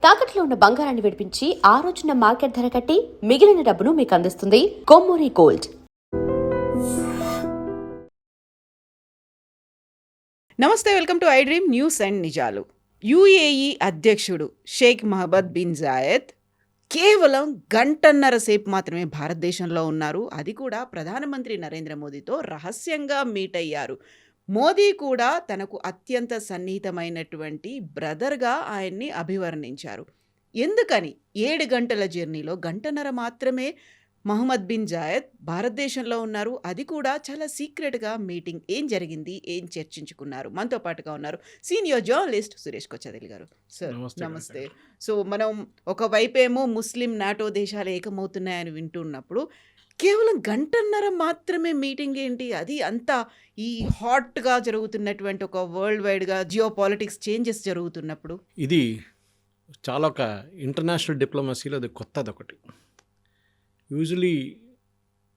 తాకట్లో ఉన్న బంగారాన్ని విడిపించి ఆ రోజున మార్కెట్ ధర కట్టి మిగిలిన డబ్బును మీకు అందిస్తుంది కొమ్మూరి గోల్డ్. నమస్తే, welcome to I dream news and నిజాలు. యుఏఈ అధ్యక్షుడు షేక్ మహమ్మద్ బిన్ జాయద్ కేవలం గంటన్నర సేపు మాత్రమే భారతదేశంలో ఉన్నారు. అది కూడా ప్రధానమంత్రి నరేంద్ర మోదీతో రహస్యంగా మీట్ అయ్యారు. మోదీ కూడా తనకు అత్యంత సన్నిహితమైనటువంటి బ్రదర్గా ఆయన్ని అభివర్ణించారు. ఎందుకని 7 గంటల జర్నీలో గంటన్నర మాత్రమే మహమ్మద్ బిన్ జాయద్ భారతదేశంలో ఉన్నారు? అది కూడా చాలా సీక్రెట్గా మీటింగ్. ఏం జరిగింది, ఏం చర్చించుకున్నారు? మనతో పాటుగా ఉన్నారు సీనియర్ జర్నలిస్ట్ సురేష్ కొచ్చదిల్ గారు. సార్ నమస్తే. సో మనం ఒకవైపేమో ముస్లిం నాటో దేశాలు ఏకమవుతున్నాయని వింటున్నప్పుడు కేవలం గంటన్నర మాత్రమే మీటింగ్ ఏంటి? అది అంతా ఈ హాట్గా జరుగుతున్నటువంటి ఒక వరల్డ్ వైడ్గా జియో పాలిటిక్స్ చేంజెస్ జరుగుతున్నప్పుడు ఇది చాలా ఒక ఇంటర్నేషనల్ డిప్లొమసీలో అది కొత్తది ఒకటి. Usually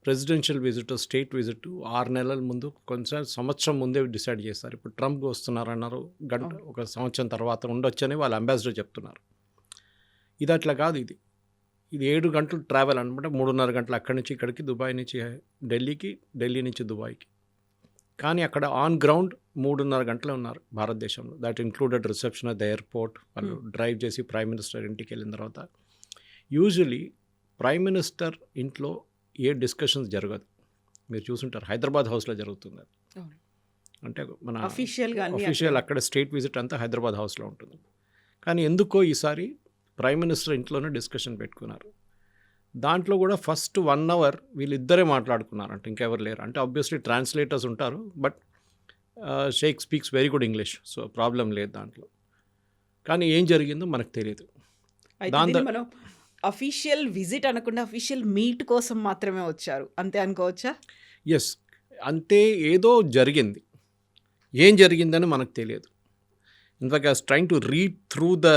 presidential visit, state visit 6 నెలల ముందు, కొంచెం సంవత్సరం ముందే డిసైడ్ చేస్తారు. ఇప్పుడు ట్రంప్ వస్తున్నారన్నారు, ఒక సంవత్సరం తర్వాత ఉండొచ్చని వాళ్ళ అంబాసిడర్ చెప్తున్నారు. ఇది అట్లా కాదు. ఇది 7 గంటలు ట్రావెల్ అనమాట. 3.5 గంటలు అక్కడి నుంచి ఇక్కడికి, దుబాయ్ నుంచి ఢిల్లీకి, ఢిల్లీ నుంచి దుబాయ్కి. కానీ అక్కడ ఆన్ గ్రౌండ్ 3.5 గంటలే ఉన్నారు భారతదేశంలో. That included reception at the airport. వాళ్ళు డ్రైవ్ చేసి ప్రైమ్ మినిస్టర్ ఇంటికి వెళ్ళిన తర్వాత, యూజువలీ ప్రైమ్ మినిస్టర్ ఇంట్లో ఏ డిస్కషన్స్ జరగదు. మీరు చూసుంటారు, హైదరాబాద్ హౌస్లో జరుగుతుంది. అంటే మన అఫీషియల్ అక్కడ స్టేట్ విజిట్ అంతా హైదరాబాద్ హౌస్లో ఉంటుంది. కానీ ఎందుకో ఈసారి ప్రైమ్ మినిస్టర్ ఇంట్లోనే డిస్కషన్ పెట్టుకున్నారు. దాంట్లో కూడా ఫస్ట్ 1 అవర్ వీళ్ళిద్దరే మాట్లాడుకున్నారు. అంటే ఇంకెవరు లేరు. అంటే ఆబ్వియస్లీ ట్రాన్స్లేటర్స్ ఉంటారు, but sheikh speaks very good English, so problem లేదు దాంట్లో. కానీ ఏం జరిగిందో మనకు తెలియదు. మనం అఫీషియల్ విజిట్ అనకుండా అఫీషియల్ మీట్ కోసం మాత్రమే వచ్చారు, అంతే అనుకోవచ్చా? ఎస్, అంతే. ఏదో జరిగింది. ఏం జరిగిందని మనకు తెలియదు. In fact I was trying to read through the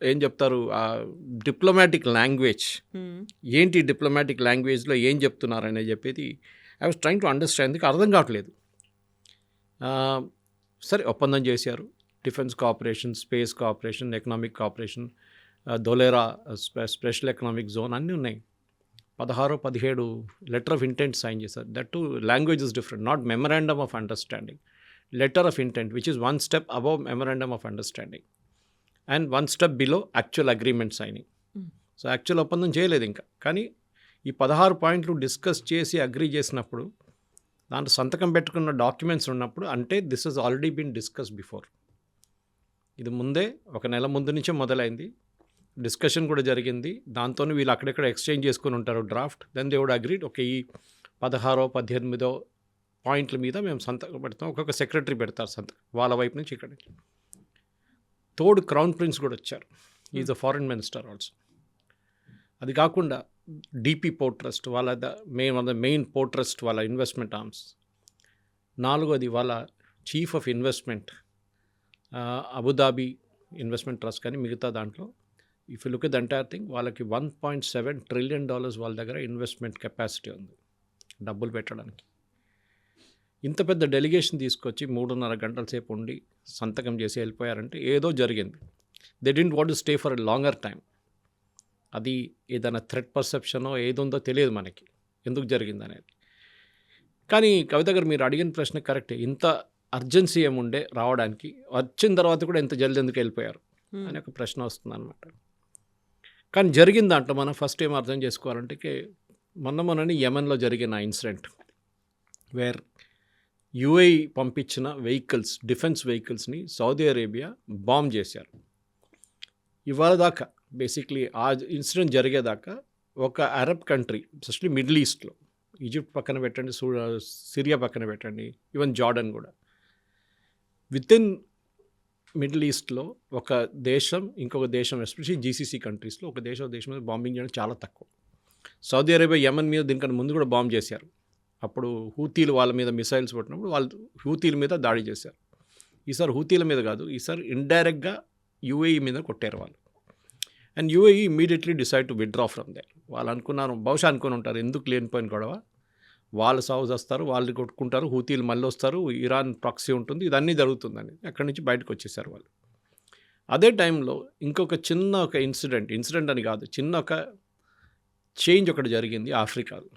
ఏం చెప్తారు, డిప్లొమాటిక్ లాంగ్వేజ్ ఏంటి, డిప్లొమాటిక్ లాంగ్వేజ్లో ఏం చెప్తున్నారు అనేది చెప్పేది I was trying to understand. అర్థం కావట్లేదు. సరే, ఒప్పందం చేశారు. Defence cooperation, space cooperation, economic cooperation, Dholera special economic zone అన్నీ ఉన్నాయి. 16-17 లెటర్ ఆఫ్ ఇంటెంట్ సైన్ చేశారు. That to language is different, not memorandum of understanding, letter of intent, which is 1 step above memorandum of understanding and 1 step below actual agreement signing. So actual ఒప్పందం చేయలేదు ఇంకా. కానీ ఈ 16 పాయింట్లు discuss చేసి agree చేసినప్పుడు, దాంట్లో సంతకం పెట్టుకున్న డాక్యుమెంట్స్ ఉన్నప్పుడు, అంటే this has already been discuss before. ఇది ముందే 1 నెల ముందు నుంచే మొదలైంది. డిస్కషన్ కూడా జరిగింది. దాంతో వీళ్ళు అక్కడెక్కడ ఎక్స్చేంజ్ చేసుకుని ఉంటారు draft. Then they would agreed, okay, ఈ 16-18 పాయింట్ల మీద మేము సంతకం పెడతాం. ఒక్కొక్క సెక్రటరీ పెడతారు సంతకం వాళ్ళ వైపు నుంచి. ఇక్కడ తోడు క్రౌన్ ప్రిన్స్ కూడా వచ్చారు. Is a foreign minister also. అది కాకుండా డిపి పోర్ట్ ట్రస్ట్, వాళ్ళ మెయిన్ పోర్ట్ ట్రస్ట్, వాళ్ళ ఇన్వెస్ట్మెంట్ ఆర్మ్స్. 4వది వాళ్ళ chief of investment Abu Dhabi investment trust. కానీ మిగతా దాంట్లో if you look at the entire thing, వాళ్ళకి $1.7 trillion వాళ్ళ దగ్గర ఇన్వెస్ట్మెంట్ కెపాసిటీ ఉంది, డబ్బులు పెట్టడానికి. ఇంత పెద్ద డెలిగేషన్ తీసుకొచ్చి 3.5 గంటల సేపు ఉండి సంతకం చేసి వెళ్ళిపోయారంటే ఏదో జరిగింది. They didn't want to stay for a longer time. అది ఏదైనా థ్రెట్ పర్సెప్షనో ఏదుందో తెలియదు మనకి, ఎందుకు జరిగింది అనేది. కానీ కవిత గారు, మీరు అడిగిన ప్రశ్న కరెక్టే. ఇంత అర్జెన్సీ ఏముండే రావడానికి, వచ్చిన తర్వాత కూడా ఇంత జల్దీ ఎందుకు వెళ్ళిపోయారు అని ఒక ప్రశ్న వస్తుంది అనమాట. కానీ జరిగిన దాంట్లో మనం ఫస్ట్ ఏం అర్థం చేసుకోవాలంటే, మొన్ననే యెమెన్లో జరిగిన ఇన్సిడెంట్ వేర్ యుఏఈ పంపించిన వెహికల్స్, డిఫెన్స్ వెహికల్స్ని సౌదీ అరేబియా బాంబ్ చేశారు. ఇవాళ దాకా బేసిక్లీ ఆ ఇన్సిడెంట్ జరిగేదాకా ఒక అరబ్ కంట్రీ, ఎస్పెషల్లీ మిడిల్ ఈస్ట్లో, ఈజిప్ట్ పక్కన పెట్టండి, సిరియా పక్కన పెట్టండి, ఈవెన్ జార్డన్ కూడా, విత్ ఇన్ మిడిల్ ఈస్ట్లో ఒక దేశం ఇంకొక దేశం, ఎస్పెషల్లీ జీసీసీ కంట్రీస్లో ఒక దేశం మీద బాంబింగ్ చేయడం చాలా తక్కువ. సౌదీ అరేబియా యెమెన్ మీద దీనికన్నా ముందు కూడా బాంబ్ చేశారు. అప్పుడు హూతీలు వాళ్ళ మీద మిసైల్స్ పెట్టినప్పుడు వాళ్ళు హూతీల మీద దాడి చేశారు. ఈసారి హూతీల మీద కాదు, ఈసారి ఇండైరెక్ట్గా యుఏఈ మీద కొట్టారు వాళ్ళు. And UAE immediately decide to withdraw from there. వాళ్ళు అనుకున్నారు, బహుశా అనుకుని ఉంటారు, ఎందుకు లేనిపోయిన గొడవ, వాళ్ళు సాగు చేస్తారు, వాళ్ళు కొట్టుకుంటారు, హూతీలు మళ్ళీ వస్తారు, ఇరాన్ ప్రాక్సీ ఉంటుంది, ఇదన్నీ జరుగుతుందని అక్కడి నుంచి బయటకు వచ్చేసారు వాళ్ళు. అదే టైంలో ఇంకొక చిన్న ఒక ఇన్సిడెంట్ అని కాదు, చిన్న ఒక చేంజ్ ఒకటి జరిగింది ఆఫ్రికాలో.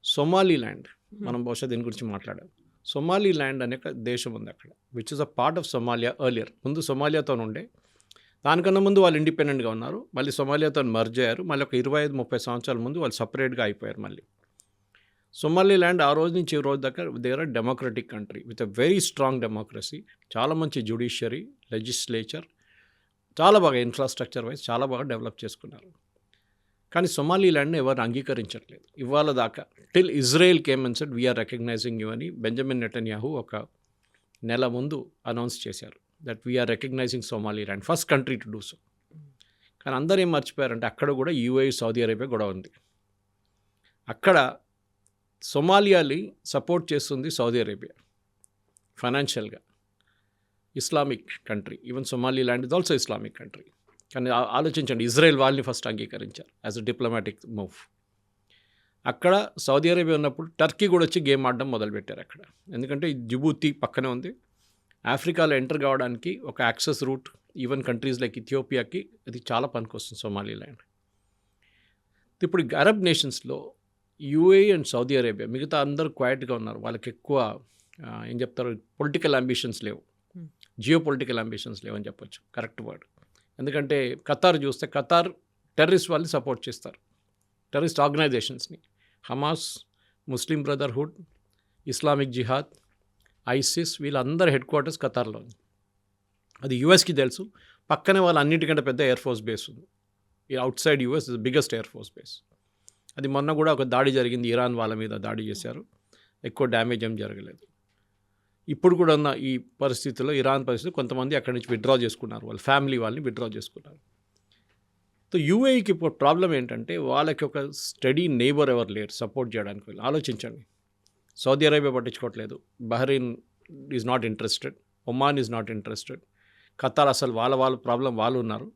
సొమాలీల్యాండ్, మనం బహుశా దీని గురించి మాట్లాడాం. సొమాలీల్యాండ్ అనే ఒక దేశం ఉంది అక్కడ, which is a part of Somalia earlier. ముందు సొమాలియాతో ఉండే, దానికన్నా ముందు వాళ్ళు ఇండిపెండెంట్గా ఉన్నారు, మళ్ళీ సొమాలియాతో మర్జ్ అయ్యారు, మళ్ళీ ఒక 25-30 సంవత్సరాల ముందు వాళ్ళు సపరేట్గా అయిపోయారు మళ్ళీ. సొమాలీల్యాండ్ ఆ రోజు నుంచి ఈ రోజు దాకా they are democratic country with a very strong democracy, చాలా మంచి జ్యుడిషియరీ, లెజిస్లేచర్, చాలా బాగా ఇన్ఫ్రాస్ట్రక్చర్ వైజ్ చాలా బాగా డెవలప్ చేసుకున్నారు. కానీ సొమాలీల్యాండ్ని ఎవరు అంగీకరించట్లేదు ఇవాళ దాకా. Till Israel came and said we are recognising you అని బెంజమిన్ నెటన్యాహు ఒక నెల ముందు అనౌన్స్ చేశారు, that we are recognising Somaliland, first country to do so. కానీ అందరూ ఏం మర్చిపోయారంటే అక్కడ కూడా యూఏఈ, సౌదీ అరేబియా గొడవ ఉంది. అక్కడ సొమాలియాని సపోర్ట్ చేస్తుంది సౌదీ అరేబియా ఫైనాన్షియల్గా, Islamic country. Even Somaliland is also Islamic country. కానీ ఆలోచించండి, ఇజ్రాయెల్ వాళ్ళని ఫస్ట్ అంగీకరించారు యాజ్ అ డిప్లొమాటిక్ మూవ్. అక్కడ సౌదీ అరేబియా ఉన్నప్పుడు టర్కీ కూడా వచ్చి గేమ్ ఆడడం మొదలుపెట్టారు అక్కడ. ఎందుకంటే జిబూతి పక్కనే ఉంది, ఆఫ్రికాలో ఎంటర్ కావడానికి ఒక access route, even countries like ఇథియోపియాకి అది చాలా పనికొస్తుంది సొమాలీల్యాండ్. ఇప్పుడు అరబ్ నేషన్స్లో యూఏఈ అండ్ సౌదీ అరేబియా, మిగతా అందరూ క్వైట్గా ఉన్నారు. వాళ్ళకి ఎక్కువ ఏం చెప్తారు, పొలిటికల్ అంబిషన్స్ లేవు, జియో పొలిటికల్ అంబిషన్స్ లేవు అని చెప్పొచ్చు, కరెక్ట్ వర్డ్. ఎందుకంటే ఖతార్ చూస్తే ఖతార్ టెర్రరిస్ట్ వాళ్ళని సపోర్ట్ చేస్తారు, terrorist ఆర్గనైజేషన్స్ని, Hamas, Muslim Brotherhood, Islamic జిహాద్, ఐసిస్, వీళ్ళందరి హెడ్ క్వార్టర్స్ ఖతార్లో ఉంది. అది యూఎస్కి తెలుసు. పక్కనే వాళ్ళ అన్నిటికంటే పెద్ద ఎయిర్ ఫోర్స్ బేస్ ఉంది. ఈ out side US is biggest air force base. అది మొన్న కూడా ఒక దాడి జరిగింది, ఇరాన్ వాళ్ళ మీద దాడి చేశారు, ఎక్కువ డ్యామేజ్ ఏం జరగలేదు. ఇప్పుడు కూడా ఉన్న ఈ పరిస్థితుల్లో, ఇరాన్ పరిస్థితి, కొంతమంది అక్కడి నుంచి విత్డ్రా చేసుకున్నారు, వాళ్ళ ఫ్యామిలీ వాళ్ళని విత్డ్రా చేసుకున్నారు. సో యూఏఈకి ఇప్పుడు ప్రాబ్లం ఏంటంటే వాళ్ళకి ఒక స్టడీ నేబర్ ఎవరు లేరు సపోర్ట్ చేయడానికి. వెళ్ళి ఆలోచించండి, సౌదీ అరేబియా పట్టించుకోవట్లేదు, Bahrain is not interested, Oman is not interested, Qatar అసలు వాళ్ళ ప్రాబ్లం వాళ్ళు ఉన్నారు,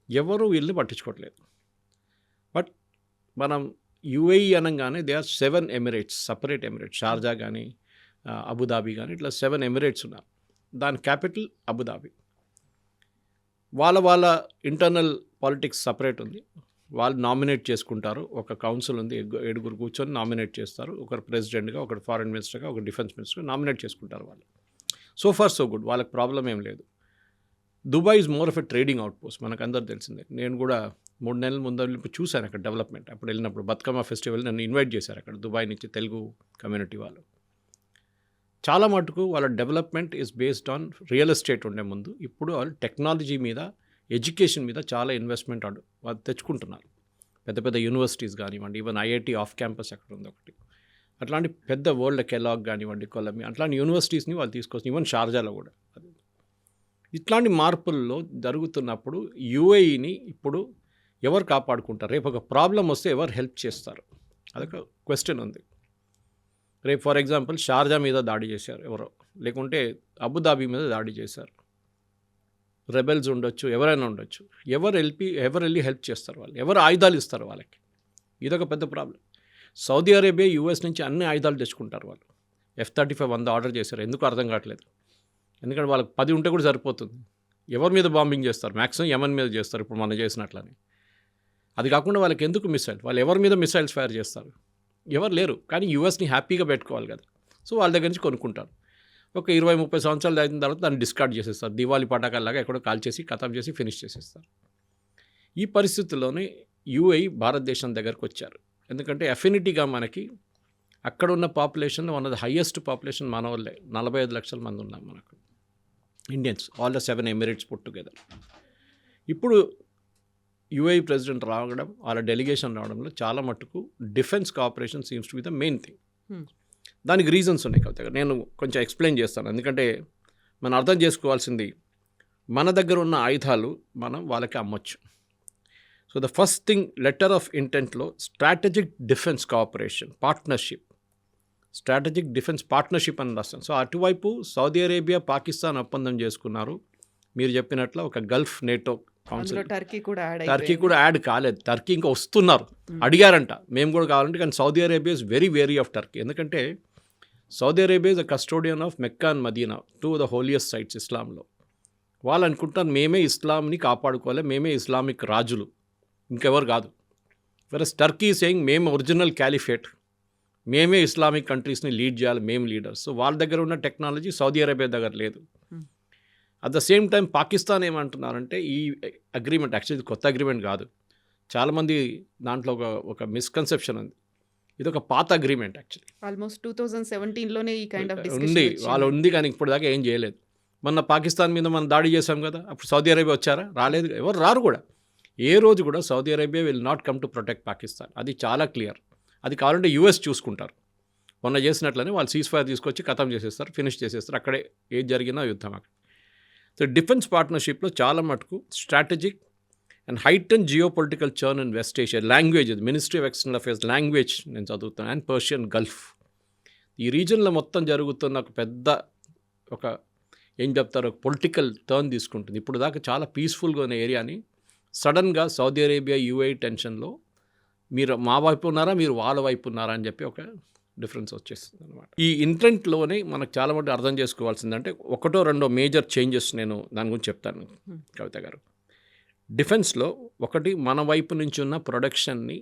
ఎవరు వీళ్ళని పట్టించుకోవట్లేదు. బట్ మనం యూఏఈ అనగానే they are 7 emirates, separate emirates, Sharjah కానీ అబుదాబి కానీ ఇట్లా 7 ఎమిరేట్స్ ఉన్నారు. దాని క్యాపిటల్ అబుదాబి. వాళ్ళ ఇంటర్నల్ పాలిటిక్స్ సపరేట్ ఉంది. వాళ్ళు నామినేట్ చేసుకుంటారు, ఒక కౌన్సిల్ ఉంది, 7 కూర్చొని నామినేట్ చేస్తారు, ఒకరు ప్రెసిడెంట్గా, ఒకరు ఫారెన్ మినిస్టర్గా, ఒక డిఫెన్స్ మినిస్టర్గా నామినేట్ చేసుకుంటారు వాళ్ళు. సో ఫార్ సో గుడ్, వాళ్ళకి ప్రాబ్లం ఏం లేదు. Dubai is more of a trading out post, మనకు అందరూ తెలిసిందే. నేను కూడా 3 నెలల ముందు చూశాను అక్కడ డెవలప్మెంట్. అప్పుడు వెళ్ళినప్పుడు బతుకమ్మ ఫెస్టివల్ నన్ను ఇన్వైట్ చేశారు అక్కడ, దుబాయ్ నుంచి తెలుగు కమ్యూనిటీ వాళ్ళు. చాలా మటుకు వాళ్ళ development is based on real estate ఉండే ముందు. ఇప్పుడు వాళ్ళు టెక్నాలజీ మీద, ఎడ్యుకేషన్ మీద చాలా ఇన్వెస్ట్మెంట్ వాళ్ళు తెచ్చుకుంటున్నారు. పెద్ద పెద్ద యూనివర్సిటీస్ కానివ్వండి, ఈవెన్ ఐఐటి ఆఫ్ క్యాంపస్ అక్కడ ఉంది ఒకటి, అట్లాంటి పెద్ద వరల్డ్ కెలాగ్ కానివ్వండి, కొలంబియా, అట్లాంటి యూనివర్సిటీస్ని వాళ్ళు తీసుకొచ్చి, ఈవెన్ షార్జాలో కూడా. ఇట్లాంటి మార్పుల్లో జరుగుతున్నప్పుడు యూఏఈని ఇప్పుడు ఎవరు కాపాడుకుంటారు? రేపు ఒక ప్రాబ్లం వస్తే ఎవరు హెల్ప్ చేస్తారు? అదొక క్వశ్చన్ ఉంది. రేపు ఫర్ ఎగ్జాంపుల్ షార్జా మీద దాడి చేశారు ఎవరో, లేకుంటే అబుదాబి మీద దాడి చేశారు, రెబెల్స్ ఉండొచ్చు, ఎవరైనా ఉండొచ్చు, ఎవరు వెళ్ళి హెల్ప్ చేస్తారు? వాళ్ళు ఎవరు ఆయుధాలు ఇస్తారు వాళ్ళకి? ఇదొక పెద్ద ప్రాబ్లం. సౌదీ అరేబియా యూఎస్ నుంచి అన్ని ఆయుధాలు తెచ్చుకుంటారు వాళ్ళు. F-35 100 ఆర్డర్ చేశారు, ఎందుకు అర్థం కావట్లేదు. ఎందుకంటే వాళ్ళకి 10 ఉంటే కూడా సరిపోతుంది. ఎవరి మీద బాంబింగ్ చేస్తారు? మ్యాక్సిమం యమన్ మీద చేస్తారు, ఇప్పుడు మనం చేసినట్లని. అది కాకుండా వాళ్ళకి ఎందుకు మిసైల్? వాళ్ళు ఎవరి మీద మిసైల్స్ ఫైర్ చేస్తారు? ఎవరు లేరు. కానీ యూఎస్ని హ్యాపీగా పెట్టుకోవాలి కదా, సో వాళ్ళ దగ్గర నుంచి కొనుక్కుంటారు. ఒక 20-30 సంవత్సరాలు అయిన తర్వాత దాన్ని డిస్కార్డ్ చేసేస్తారు, దివాళీ పటాకాల్లాగా ఎక్కడో కాల్ చేసి ఖతం చేసి ఫినిష్ చేసేస్తారు. ఈ పరిస్థితుల్లోనే యూఏఈ భారతదేశం దగ్గరకు వచ్చారు. ఎందుకంటే అఫినిటీగా మనకి అక్కడ ఉన్న population one of the highest population మన వాళ్ళే, 45 లక్షల మంది ఉన్నాం మనకు Indians, all the 7 Emirates put together. ఇప్పుడు యూఏఈ ప్రెసిడెంట్ రావడం, వాళ్ళ డెలిగేషన్ రావడంలో చాలా మట్టుకు defence cooperation seems to be the main thing. దానికి రీజన్స్ ఉన్నాయి కదా, నేను కొంచెం ఎక్స్ప్లెయిన్ చేస్తాను. ఎందుకంటే మనం అర్థం చేసుకోవాల్సింది, మన దగ్గర ఉన్న ఆయుధాలు మనం వాళ్ళకి అమ్మొచ్చు. So the first thing, letter of ఇంటెంట్లో strategic defence cooperation partnership, strategic defence partnership అని రాస్తాను. సో అటువైపు సౌదీ అరేబియా, పాకిస్తాన్ ఒప్పందం చేసుకున్నారు. మీరు చెప్పినట్లు ఒక గల్ఫ్ నేటో కౌన్సిల్, టర్కీ కూడా యాడ్ కాలేదు. టర్కీ ఇంకా వస్తున్నారు, అడిగారంట మేము కూడా కావాలంటే. కానీ Saudi Arabia is very wary of Turkey. ఎందుకంటే Saudi Arabia is the custodian of Mecca and Madina, 2 of the holiest sites ఇస్లాంలో. వాళ్ళు అనుకుంటారు మేమే ఇస్లాంని కాపాడుకోవాలి, మేమే ఇస్లామిక్ రాజులు, ఇంకెవరు కాదు. వెరస్ టర్కీ సేయింగ్ మేము ఒరిజినల్ క్యాలిఫేట్, మేమే ఇస్లామిక్ కంట్రీస్ని లీడ్ చేయాలి, మేము లీడర్స్. సో వాళ్ళ దగ్గర ఉన్న టెక్నాలజీ సౌదీ అరేబియా దగ్గర లేదు. At the same time Pakistan ఏమంటున్నారంటే ఈ అగ్రిమెంట్ యాక్చువల్లీ కొత్త అగ్రిమెంట్ కాదు, చాలామంది దాంట్లో ఒక మిస్కన్సెప్షన్ ఉంది, ఇది ఒక పాత అగ్రిమెంట్ యాక్చువల్లీ. ఆల్మోస్ట్ 2017లోనే ఈ కైండ్ ఆఫ్ ఉంది, డిస్కషన్ వాళ్ళు ఉంది, కానీ ఇప్పుడు దాకా ఏం చేయలేదు. మొన్న పాకిస్తాన్ మీద మనం దాడి చేసాం కదా, అప్పుడు సౌదీ అరేబియా వచ్చారా? రాలేదు, ఎవరు రారు కూడా. ఏ రోజు కూడా Saudi Arabia will not come to protect Pakistan, అది చాలా క్లియర్. అది కావాలంటే యూఎస్ చూసుకుంటారు, మొన్న చేసినట్లనే వాళ్ళు సీజ్ ఫైర్ తీసుకొచ్చి ఖతం చేసేస్తారు, ఫినిష్ చేసేస్తారు, అక్కడే ఏది జరిగినా యుద్ధం అక్కడ. సో డిఫెన్స్ పార్ట్నర్షిప్లో చాలా మటుకు strategic and heighten geopolitical churn in West Asia. Language, ministry of external affairs language నేను చదువుతాను, అండ్ పర్షియన్ గల్ఫ్. ఈ రీజన్లో మొత్తం జరుగుతున్న ఒక పెద్ద ఒక ఏం చెప్తారు ఒక పొలిటికల్ టర్న్ తీసుకుంటుంది. ఇప్పుడు దాకా చాలా పీస్ఫుల్గా ఉన్న ఏరియాని సడన్గా సౌదీ అరేబియా యూఏఈ టెన్షన్లో మీరు మా వైపు ఉన్నారా, మీరు వాళ్ళ వైపు ఉన్నారా అని చెప్పి ఒక డిఫరెన్స్ వచ్చేస్తుంది అనమాట. ఈ ఇంటెంట్లోనే మనకు చాలా మటుకు అర్థం చేసుకోవాల్సిందంటే ఒకటో రెండో మేజర్ చేంజెస్ నేను దాని గురించి చెప్తాను కవిత గారు. డిఫెన్స్లో ఒకటి, మన వైపు నుంచి ఉన్న ప్రొడక్షన్ని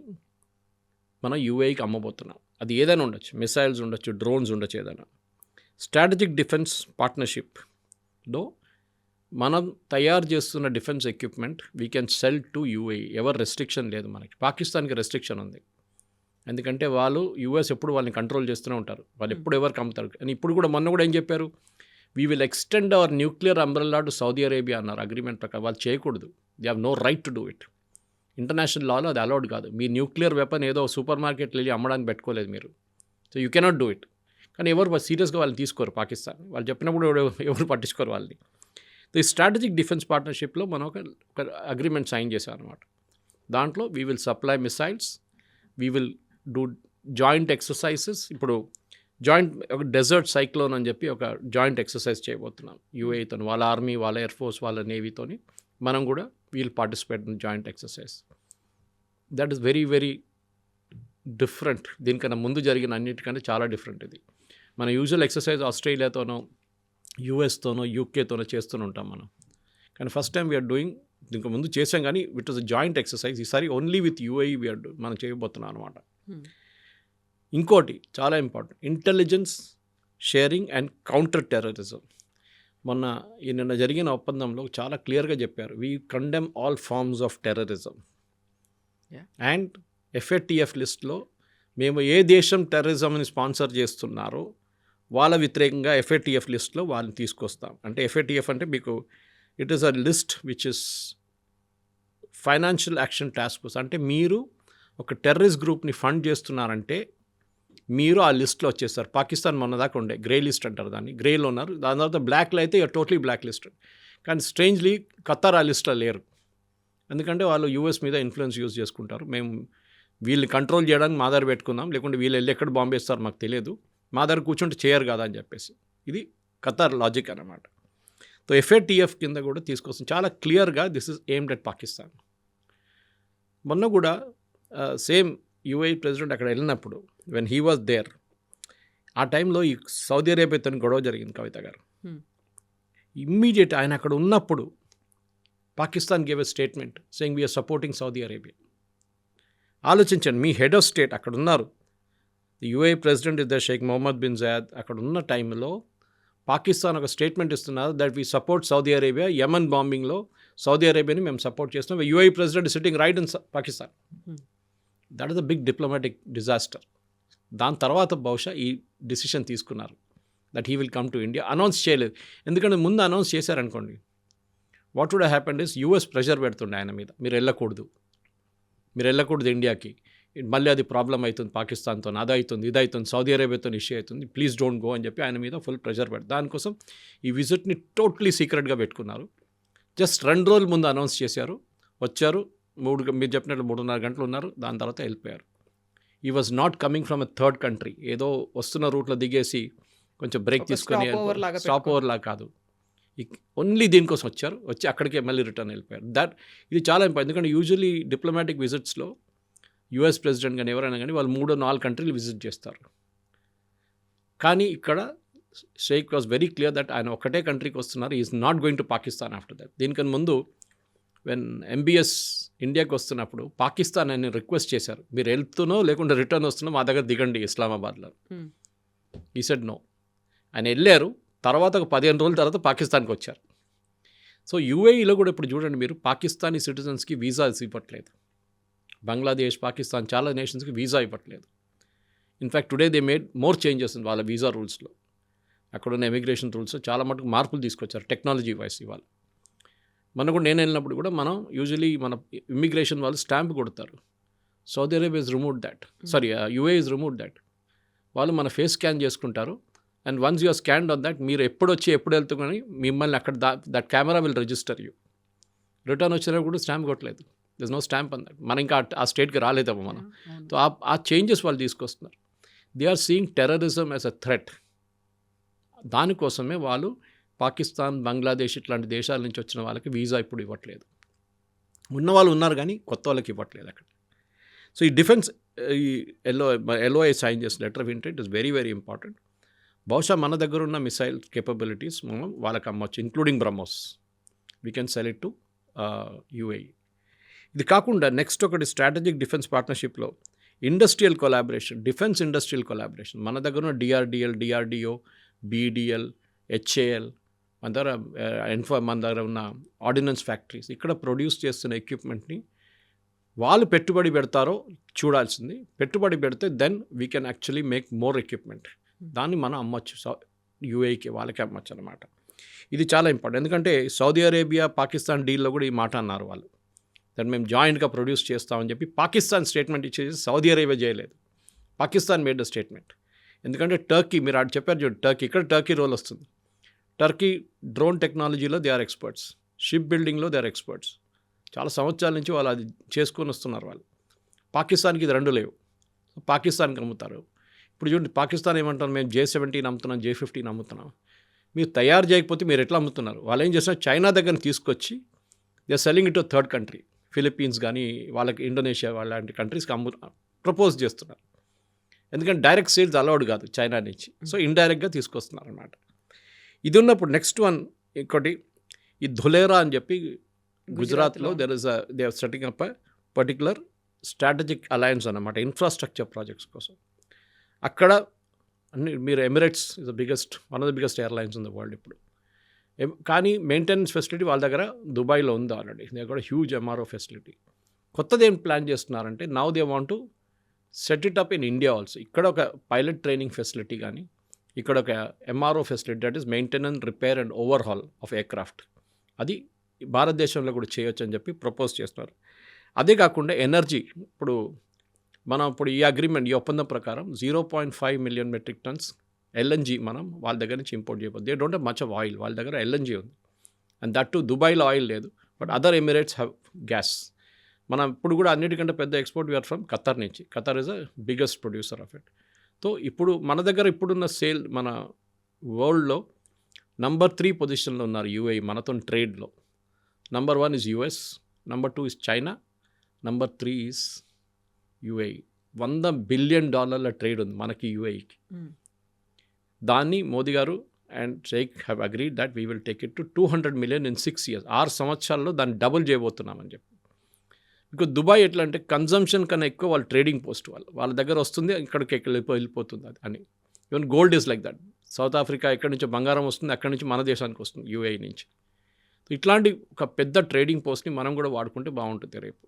మనం యూఏఈకి అమ్మబోతున్నాం. అది ఏదైనా ఉండొచ్చు, మిసైల్స్ ఉండొచ్చు, డ్రోన్స్ ఉండొచ్చు, ఏదైనా. స్ట్రాటజిక్ డిఫెన్స్ పార్ట్నర్షిప్లో మనం తయారు చేస్తున్న defence equipment we can cell to UAE. ఎవరు రెస్ట్రిక్షన్ లేదు మనకి. పాకిస్తాన్కి రెస్ట్రిక్షన్ ఉంది, ఎందుకంటే వాళ్ళు యూఎస్ ఎప్పుడు వాళ్ళని కంట్రోల్ చేస్తూనే ఉంటారు, వాళ్ళు ఎప్పుడు ఎవరికి అమ్ముతారు. అని ఇప్పుడు కూడా మొన్న కూడా ఏం చెప్పారు, we will extend our nuclear umbrella to Saudi Arabia అన్నారు అగ్రిమెంట్ ప్రకారం. వాళ్ళు చేయకూడదు, they have no right to do it. International లాలో అది అలౌడ్ కాదు. మీ న్యూక్లియర్ వెపన్ ఏదో సూపర్ మార్కెట్లో వెళ్ళి అమ్మడానికి పెట్టుకోలేదు మీరు, so you cannot do it. కానీ ఎవరు సీరియస్గా వాళ్ళని తీసుకోరు పాకిస్తాన్, వాళ్ళు చెప్పినప్పుడు ఎవరు పట్టించుకోరు వాళ్ళని. ఈ స్ట్రాటజిక్ డిఫెన్స్ పార్ట్నర్షిప్లో మనం ఒక అగ్రిమెంట్ సైన్ చేశాం అనమాట. దాంట్లో we will supply missiles, we will do joint exercises. ఇప్పుడు జాయింట్ ఒక డెజర్ట్ సైక్లోన్ అని చెప్పి ఒక జాయింట్ ఎక్సర్సైజ్ చేయబోతున్నాం యూఏఈతో, వాళ్ళ ఆర్మీ, వాళ్ళ ఎయిర్ ఫోర్స్, వాళ్ళ నేవీతోని మనం కూడా we'll participate in joint exercise. That is very very different. దీనికన్నా ముందు జరిగిన అన్నిటికంటే చాలా డిఫరెంట్ ఇది. మన యూజువల్ ఎక్సర్సైజ్ ఆస్ట్రేలియాతోనో, యూఎస్తోనో, యూకేతోనో చేస్తూనే ఉంటాం మనం. కానీ ఫస్ట్ టైం వీఆర్ డూయింగ్, దీనికి ముందు చేసాం కానీ it was a joint exercise. ఈసారి only with UAE we are చేయబోతున్నాం అనమాట. ఇంకోటి చాలా important, intelligence sharing and counter terrorism. మొన్న నిన్న జరిగిన ఒప్పందంలో చాలా క్లియర్గా చెప్పారు, we condemn all forms of terrorism. And FATF లిస్ట్లో మేము ఏ దేశం టెర్రరిజంని స్పాన్సర్ చేస్తున్నారో వాళ్ళ వ్యతిరేకంగా ఎఫ్ఏటిఎఫ్ లిస్ట్లో వాళ్ళని తీసుకొస్తాం. అంటే ఎఫ్ఏటిఎఫ్ అంటే మీకు it is a list which is financial action task force. అంటే మీరు ఒక టెర్రరిస్ట్ గ్రూప్ని ఫండ్ చేస్తున్నారంటే మీరు ఆ లిస్ట్లో వచ్చేస్తారు. పాకిస్తాన్ మొన్న దాకా ఉండే గ్రే లిస్ట్ అంటారు దాన్ని, గ్రేలో ఉన్నారు. దాని తర్వాత బ్లాక్లో అయితే టోటలీ బ్లాక్ లిస్ట్. కానీ స్ట్రేంజ్లీ ఖతార్ ఆ లిస్ట్లో లేరు, ఎందుకంటే వాళ్ళు యూఎస్ మీద ఇన్ఫ్లుయెన్స్ యూజ్ చేసుకుంటారు. మేము వీళ్ళని కంట్రోల్ చేయడానికి మా దగ్గర పెట్టుకుందాం, లేకుంటే వీళ్ళు వెళ్ళి ఎక్కడ బాంబు వేస్తారో మాకు తెలియదు, మా దగ్గర కూర్చుంటే చేయరు కదా అని చెప్పేసి. ఇది ఖతార్ లాజిక్ అన్నమాట. సో ఎఫ్ఏటిఎఫ్ కింద కూడా తీసుకొస్తాం చాలా క్లియర్గా, this is aimed at Pakistan. మొన్న కూడా సేమ్ యూఏఈ ప్రెసిడెంట్ అక్కడ వెళ్ళినప్పుడు వెన్ హీ వాజ్ దేర్, ఆ టైంలో ఈ సౌదీ అరేబియాతో గొడవ జరిగింది కవిత గారు. ఇమ్మీడియట్ ఆయన అక్కడ ఉన్నప్పుడు Pakistan gave a statement saying we are supporting Saudi Arabia. ఆలోచించండి, మీ హెడ్ ఆఫ్ స్టేట్ అక్కడ ఉన్నారు, UAE president is the sheikh Mohammed bin Zayed. అక్కడ ఉన్న టైంలో పాకిస్తాన్ ఒక స్టేట్మెంట్ ఇస్తున్నారు that we support Saudi Arabia. Yemen బాంబింగ్లో సౌదీ అరేబియాని మేము సపోర్ట్ చేస్తున్నాం. UAE president sitting right in Pakistan. That is a big diplomatic disaster. దాని తర్వాత బహుశా ఈ డిసిషన్ తీసుకున్నారు that he will come to India. Announce చేయలేదు, ఎందుకంటే ముందు అనౌన్స్ చేశారనుకోండి what would happened is US pressure పెడుతుండే ఆయన మీద, మీరు వెళ్ళకూడదు ఇండియాకి, మళ్ళీ అది ప్రాబ్లం అవుతుంది పాకిస్తాన్తో, అది అవుతుంది ఇది అవుతుంది, సౌదీ అరేబియాతో ఇష్యూ అవుతుంది, ప్లీజ్ డోంట్ గో అని చెప్పి ఆయన మీద ఫుల్ ప్రెషర్ పెడతారు. దానికోసం ఈ విజిట్ని టోటలీ సీక్రెట్గా పెట్టుకున్నారు. జస్ట్ 2 రోజుల ముందు అనౌన్స్ చేశారు, వచ్చారు, మీరు చెప్పినట్లు 3.5 గంటలు ఉన్నారు, దాని తర్వాత వెళ్ళిపోయారు. ఈ was not coming from a third country, ఏదో వస్తున్న రూట్లో దిగేసి కొంచెం బ్రేక్ తీసుకొని స్టాప్ ఓవర్ లాగా కాదు, ఓన్లీ దీనికోసం వచ్చి అక్కడికే మళ్ళీ రిటర్న్ వెళ్ళిపోయారు. ఇది చాలా ఇంపార్టెంట్, ఎందుకంటే యూజువలీ డిప్లొమాటిక్ విజిట్స్లో యూఎస్ ప్రెసిడెంట్ కానీ ఎవరైనా కానీ వాళ్ళు 3 or 4 కంట్రీలు విజిట్ చేస్తారు. కానీ ఇక్కడ sheikh was very clear that ఆయన ఒకటే కంట్రీకి వస్తున్నారు, is not going to Pakistan after that. దీనికన్నా ముందు వెన్ MBS ఇండియాకి వస్తున్నప్పుడు పాకిస్తాన్ ఆయన రిక్వెస్ట్ చేశారు, మీరు వెళ్తునో లేకుంటే రిటర్న్ వస్తున్నో మా దగ్గర దిగండి ఇస్లామాబాద్లో. ఈ సెడ్ నో. ఆయన వెళ్ళారు, తర్వాత ఒక 15 రోజుల తర్వాత పాకిస్తాన్కి వచ్చారు. సో UAEలో కూడా ఇప్పుడు చూడండి మీరు, పాకిస్తానీ సిటిజన్స్కి వీసాస్ ఇవ్వట్లేదు. బంగ్లాదేశ్, పాకిస్తాన్ చాలా నేషన్స్కి వీసా ఇవ్వట్లేదు. In fact today they made more changes వాళ్ళ వీసా రూల్స్లో. అక్కడున్న ఇమిగ్రేషన్ రూల్స్లో చాలా మటుకు మార్పులు తీసుకొచ్చారు టెక్నాలజీ వైస్. ఇవాళ మనం కూడా, నేను వెళ్ళినప్పుడు కూడా మనం యూజువలీ మన ఇమిగ్రేషన్ వాళ్ళు స్టాంప్ కొడతారు. Saudi Arabia is remove that, sorry UAE is remove that. వాళ్ళు మన ఫేస్ స్కాన్ చేసుకుంటారు and once you're scanned on that, మీరు ఎప్పుడు వచ్చి ఎప్పుడు వెళ్తుకొని మిమ్మల్ని అక్కడ that camera will register you. Return వచ్చినా కూడా స్టాంప్ కొట్టలేదు, this no stamp on that. మనం ఇంకా ఆ స్టేట్కి రాలేదమ్మా మనం. సో ఆ చేంజెస్ వాళ్ళు తీసుకొస్తున్నారు. They are seeing terrorism as a threat. దానికోసమే వాళ్ళు పాకిస్తాన్, బంగ్లాదేశ్ ఇట్లాంటి దేశాల నుంచి వచ్చిన వాళ్ళకి వీసా ఇప్పుడు ఇవ్వట్లేదు. ఉన్న వాళ్ళు ఉన్నారు కానీ కొత్త వాళ్ళకి ఇవ్వట్లేదు అక్కడ. సో ఈ డిఫెన్స్, ఈ LOI సైన్ చేసిన letter of intent is very very important. బహుశా మన దగ్గర ఉన్న మిసైల్ కేపబిలిటీస్ మనం వాళ్ళకి అమ్మొచ్చు, including Brahmos. We can sell it to UAE. ఇది కాకుండా నెక్స్ట్ ఒకటి స్ట్రాటజిక్ డిఫెన్స్ పార్ట్నర్షిప్లో industrial collaboration, defence industrial collaboration. మన దగ్గర ఉన్న DRDO, BDL, HAL, మన దగ్గర ఉన్న ఆర్డినెన్స్ ఫ్యాక్టరీస్, ఇక్కడ ప్రొడ్యూస్ చేస్తున్న ఎక్విప్మెంట్ని వాళ్ళు పెట్టుబడి పెడతారో చూడాల్సింది. పెట్టుబడి పెడితే then we can actually make more equipment. దాన్ని మనం అమ్మచ్చు UAEకి, వాళ్ళకి అమ్మచ్చు అనమాట. ఇది చాలా ఇంపార్టెంట్. ఎందుకంటే సౌదీ అరేబియా, పాకిస్తాన్ డీల్లో కూడా ఈ మాట అన్నారు వాళ్ళు, దాన్ని మేము జాయింట్గా ప్రొడ్యూస్ చేస్తామని చెప్పి. పాకిస్తాన్ స్టేట్మెంట్ ఇచ్చేసి సౌదీ అరేబియా చేయలేదు. Pakistan made the statement. ఎందుకంటే టర్కీ, మీరు అటు చెప్పారు చూడు, టర్కీ, ఇక్కడ టర్కీ రోల్ వస్తుంది. టర్కీ డ్రోన్ టెక్నాలజీలో దే ఆర్ ఎక్స్పర్ట్స్, షిప్ బిల్డింగ్లో దే ఆర్ ఎక్స్పర్ట్స్. చాలా సంవత్సరాల నుంచి వాళ్ళు అది చేసుకొని వస్తున్నారు వాళ్ళు. పాకిస్తాన్కి ఇది రెండు లేవు, పాకిస్తాన్కి అమ్ముతారు. ఇప్పుడు చూడండి, పాకిస్తాన్ ఏమంటారు, మేము J-17 అమ్ముతున్నాం, J-15 అమ్ముతున్నాం. మీరు తయారు చేయకపోతే మీరు ఎట్లా అమ్ముతున్నారు? వాళ్ళు ఏం చేస్తున్నారు, చైనా దగ్గర తీసుకొచ్చి they are selling it to third country, Philippines కానీ వాళ్ళకి, ఇండోనేషియా లాంటి కంట్రీస్కి ప్రపోజ్ చేస్తున్నారు. ఎందుకంటే డైరెక్ట్ సేల్స్ అలౌడ్ కాదు చైనా నుంచి. సో ఇండైరెక్ట్గా తీసుకొస్తున్నారు అన్నమాట. ఇది ఉన్నప్పుడు నెక్స్ట్ వన్ ఇంకోటి, ఈ ధులేరా అని చెప్పి గుజరాత్లో they are setting up a particular strategic alliance అన్నమాట, ఇన్ఫ్రాస్ట్రక్చర్ ప్రాజెక్ట్స్ కోసం. అక్కడ అన్ని మీరు, Emirates is the biggest, one of the biggest airlines in the world ఇప్పుడు. కానీ మెయింటెనెన్స్ ఫెసిలిటీ వాళ్ళ దగ్గర దుబాయ్లో ఉంది ఆల్రెడీ. దే కూడా హ్యూజ్ MRO ఫెసిలిటీ. కొత్తది ఏం ప్లాన్ చేస్తున్నారంటే, now they want to set it up in India also. ఇక్కడ ఒక పైలట్ ట్రైనింగ్ ఫెసిలిటీ కానీ, ఇక్కడ ఒక MRO facility, that is maintenance, repair and overhaul of aircraft, అది భారతదేశంలో కూడా చేయొచ్చు అని చెప్పి ప్రపోజ్ చేస్తున్నారు. అదే కాకుండా ఎనర్జీ, ఇప్పుడు మనం ఇప్పుడు ఈ అగ్రిమెంట్, ఈ ఒప్పందం ప్రకారం 0.5 మిలియన్ మెట్రిక్ టన్స్ LNG మనం వాళ్ళ దగ్గర నుంచి ఇంపోర్ట్ చేయబోతుంది. They don't have much of oil, వాళ్ళ దగ్గర LNG ఉంది. అండ్ దట్ టు దుబాయ్లో ఆయిల్ లేదు, but other Emirates have gas. మనం ఇప్పుడు కూడా అన్నిటికంటే పెద్ద ఎక్స్పోర్ట్ వీఆర్ ఫ్రమ్ ఖతర్ నుంచి. Qatar is a biggest producer of it. So ఇప్పుడు మన దగ్గర ఇప్పుడున్న సేల్, మన వరల్డ్లో నంబర్ 3 పొజిషన్లో ఉన్నారు UAE మనతో ట్రేడ్లో. Number 1 is US, number 2 is China, number 3 is UAE. $100 billion trade ఉంది మనకి UAEకి. దాన్ని Modi garu and sheikh have agreed that we will take it to 200 million in 6 years. 6 సంవత్సరాల్లో దాన్ని డబుల్ చేయబోతున్నామని చెప్పి. బికాజ్ దుబాయ్ ఎట్లా అంటే కన్జంప్షన్ కన్నా ఎక్కువ వాళ్ళు ట్రేడింగ్ పోస్ట్, వాళ్ళ దగ్గర వస్తుంది, ఇక్కడికి వెళ్ళిపోతుంది అది అని. Even gold is like that. South Africa ఎక్కడి నుంచి బంగారం వస్తుంది, అక్కడి నుంచి మన దేశానికి వస్తుంది UAE నుంచి. ఇట్లాంటి ఒక పెద్ద ట్రేడింగ్ పోస్ట్ని మనం కూడా వాడుకుంటే బాగుంటుంది రేపు.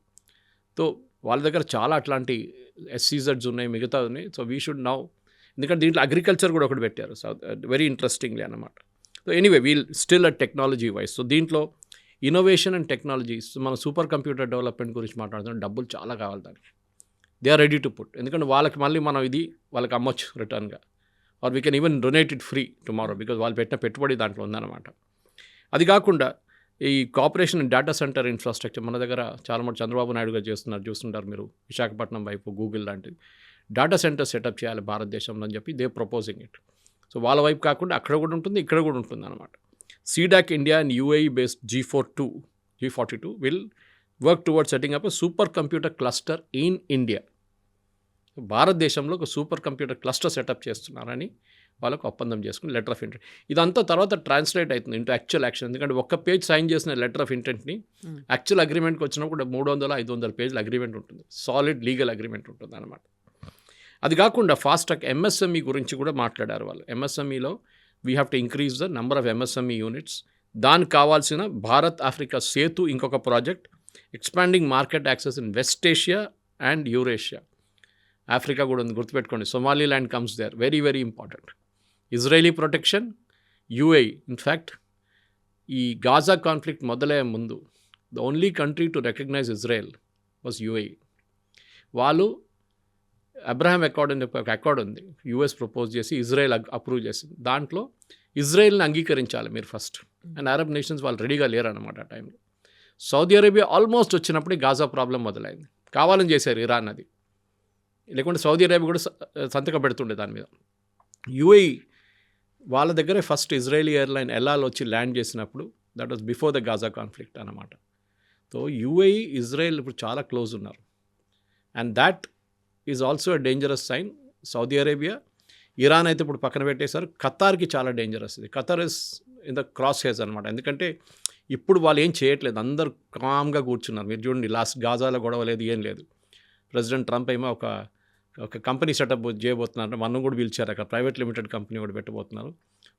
సో వాళ్ళ దగ్గర చాలా అట్లాంటి SEZs ఉన్నాయి, మిగతా ఉన్నాయి. సో వీ షుడ్ నౌ, ఎందుకంటే దీంట్లో అగ్రికల్చర్ కూడా ఒకటి పెట్టారు, సో వెరీ ఇంట్రెస్టింగ్లీ అన్నమాట. So anyway we'll still a technology wise. So దీంట్లో ఇన్నోవేషన్ అండ్ టెక్నాలజీస్, మన సూపర్ కంప్యూటర్ డెవలప్మెంట్ గురించి మాట్లాడుతున్నాం. డబ్బులు చాలా కావాలి దానికి. They are ready to put, ఎందుకంటే వాళ్ళకి మళ్ళీ మనం ఇది వాళ్ళకి అమ్మొచ్చు రిటర్న్గా, or we can even donate it free tomorrow, because వాళ్ళు పెట్టిన పెట్టుబడి దాంట్లో ఉందన్నమాట. అది కాకుండా ఈ cooperation and data centre infrastructure మన దగ్గర చాలా మంది చంద్రబాబు నాయుడు గారు చూస్తుంటారు మీరు, విశాఖపట్నం వైపు గూగుల్ లాంటిది డేటా సెంటర్ సెటప్ చేయాలి భారతదేశంలో అని చెప్పి దే ప్రపోజింగ్ ఇట్. సో వాళ్ళ వైపు కాకుండా అక్కడ కూడా ఉంటుంది, ఇక్కడ కూడా ఉంటుంది అనమాట. CDAC India and UAE based G42 will work towards setting up a super computer cluster in India. భారతదేశంలో ఒక సూపర్ కంప్యూటర్ క్లస్టర్ సెటప్ చేస్తున్నారని వాళ్ళకు ఒప్పందం చేసుకుని లెటర్ ఆఫ్ ఇంటెంట్. ఇదంతా తర్వాత ట్రాన్స్లేట్ అవుతుంది ఇంటూ యాక్చువల్ యాక్షన్. ఎందుకంటే ఒక్క పేజ్ సైన్ చేసిన లెటర్ ఆఫ్ ఇంటెంట్ని యాక్చువల్ అగ్రిమెంట్కి వచ్చినప్పుడు 300-500 పేజీల అగ్రిమెంట్ ఉంటుంది, సాలిడ్ లీగల్ అగ్రిమెంట్ ఉంటుంది అనమాట. అది కాకుండా ఫాస్ట్ ట్రాక్ ఎంఎస్ఎంఈ గురించి కూడా మాట్లాడారు వాళ్ళు. ఎంఎస్ఎంఈలో we have to increase the number of MSME units. దానికి కావాల్సిన భారత్ ఆఫ్రికా సేతు ఇంకొక project, expanding market access in West Asia and Eurasia. Africa కూడా ఉంది, గుర్తుపెట్టుకోండి. Somaliland comes there, very very important. Israeli protection, UAE. In fact ఈ గాజా కాన్ఫ్లిక్ట్ మొదలయ్యే ముందు the only country to recognise Israel was UAE. వాళ్ళు Abraham accord అని ఒక accord ఉంది, యూఎస్ ప్రపోజ్ చేసి ఇజ్రాయెల్ అప్రూవ్ చేసింది. దాంట్లో ఇజ్రాయెల్ని అంగీకరించాలి మీరు ఫస్ట్. అండ్ అరబ్ నేషన్స్ వాళ్ళు రెడీగా లేరు అనమాట ఆ టైంలో. సౌదీ అరేబియా ఆల్మోస్ట్ వచ్చినప్పుడే గాజా ప్రాబ్లం మొదలైంది. కావాలని చేశారు ఇరాన్ అది, లేకుంటే సౌదీ అరేబియా కూడా సంతకం పెడుతుండే దాని మీద. యూఏఈ వాళ్ళ దగ్గరే ఫస్ట్ ఇజ్రాయలీ ఎయిర్లైన్ ఎల్ఆల్ వచ్చి ల్యాండ్ చేసినప్పుడు that was before the Gaza conflict అనమాట. సో యూఏఈ ఇజ్రాయెల్ ఇప్పుడు చాలా క్లోజ్ ఉన్నారు. And that is also a dangerous sign. Saudi Arabia, Iran అయితే ఇప్పుడు పక్కన పెట్టేశారు. ఖతార్కి చాలా డేంజరస్ ఇది. Qatar is in the crosshairs అనమాట. ఎందుకంటే ఇప్పుడు వాళ్ళు ఏం చేయట్లేదు, అందరు కామ్గా కూర్చున్నారు. మీరు చూడండి, లాస్ట్ గాజాలో గొడవ లేదు, ఏం లేదు. ప్రెసిడెంట్ ట్రంప్ ఏమో ఒక కంపెనీ సెటప్ చేయబోతున్నారు. మనం కూడా పిలిచారు, అక్కడ ప్రైవేట్ లిమిటెడ్ కంపెనీ కూడా పెట్టబోతున్నారు.